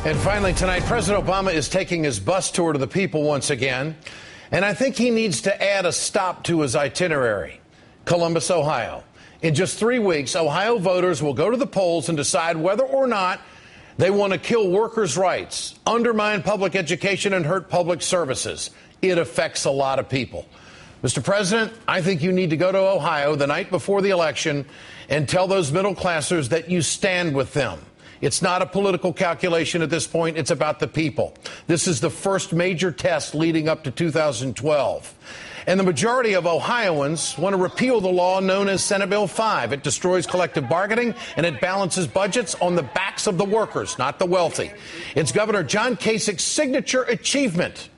And finally tonight, President Obama is taking his bus tour to the people once again. And I think he needs to add a stop to his itinerary. Columbus, Ohio. In just 3 weeks, Ohio voters will go to the polls and decide whether or not they want to kill workers' rights, undermine public education, and hurt public services. It affects a lot of people. Mr. President, I think you need to go to Ohio the night before the election and tell those middle classers that you stand with them. It's not a political calculation at this point. It's about the people. This is the first major test leading up to 2012. And the majority of Ohioans want to repeal the law known as Senate Bill 5. It destroys collective bargaining, and it balances budgets on the backs of the workers, not the wealthy. It's Governor John Kasich's signature achievement.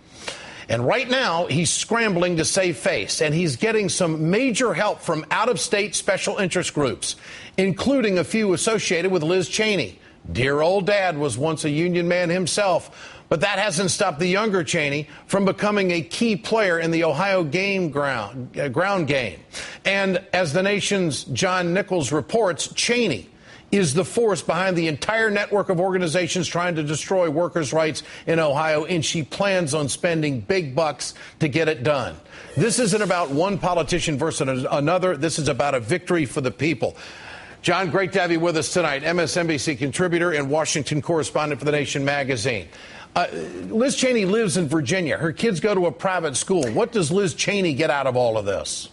And right now, he's scrambling to save face, and he's getting some major help from out-of-state special interest groups, including a few associated with Liz Cheney. Dear old dad was once a union man himself, but that hasn't stopped the younger Cheney from becoming a key player in the Ohio ground game. And as the nation's John Nichols reports, Cheney is the force behind the entire network of organizations trying to destroy workers' rights in Ohio, and she plans on spending big bucks to get it done. This isn't about one politician versus another. This is about a victory for the people. John, great to have you with us tonight. MSNBC contributor and Washington correspondent for The Nation magazine. Liz Cheney lives in Virginia. Her kids go to a private school. What does Liz Cheney get out of all of this?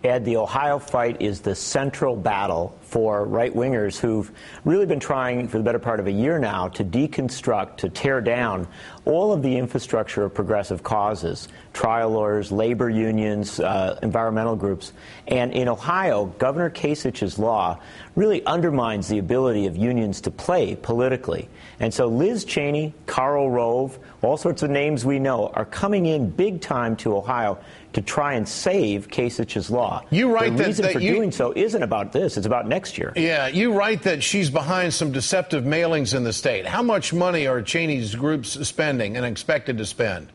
Ed, the Ohio fight is the central battle for right-wingers who've really been trying for the better part of a year now to deconstruct, to tear down all of the infrastructure of progressive causes, trial lawyers, labor unions, environmental groups. And in Ohio, Governor Kasich's law really undermines the ability of unions to play politically. And so Liz Cheney, Karl Rove, all sorts of names we know are coming in big time to Ohio to try and save Kasich's law. You write the reason for doing so isn't about this. It's about next year. Yeah, you write that she's behind some deceptive mailings in the state. How much money are Cheney's groups spending and expected to spend?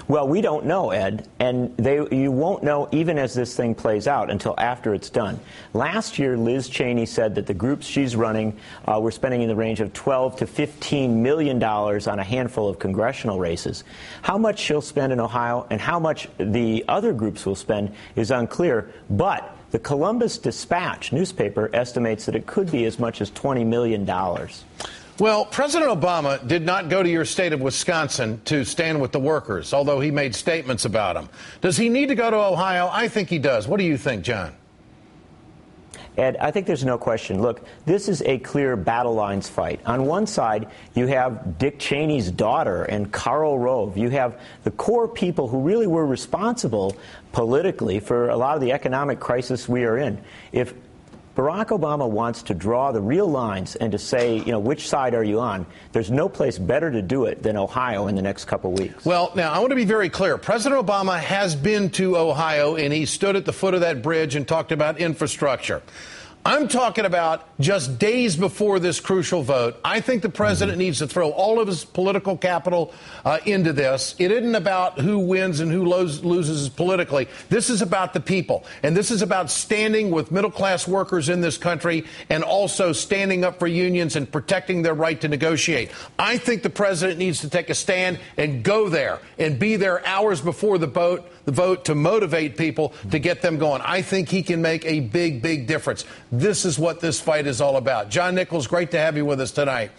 Well, we don't know, Ed, and you won't know even as this thing plays out until after it's done. Last year, Liz Cheney said that the groups she's running were spending in the range of $12 to $15 million on a handful of congressional races. How much she'll spend in Ohio and how much the other groups will spend is unclear, but the Columbus Dispatch newspaper estimates that it could be as much as $20 million. Well, President Obama did not go to your state of Wisconsin to stand with the workers, although he made statements about them. Does he need to go to Ohio? I think he does. What do you think, John? Ed, I think there's no question. Look, this is a clear battle lines fight. On one side, you have Dick Cheney's daughter and Karl Rove. You have the core people who really were responsible politically for a lot of the economic crisis we are in. If Barack Obama wants to draw the real lines and to say, you know, which side are you on? There's no place better to do it than Ohio in the next couple weeks. Well, now, I want to be very clear. President Obama has been to Ohio, and he stood at the foot of that bridge and talked about infrastructure. I'm talking about just days before this crucial vote. I think the president needs to throw all of his political capital into this. It isn't about who wins and who loses politically. This is about the people. And this is about standing with middle-class workers in this country and also standing up for unions and protecting their right to negotiate. I think the president needs to take a stand and go there and be there hours before the vote to motivate people to get them going. I think he can make a big, big difference. This is what this fight is all about. John Nichols, great to have you with us tonight.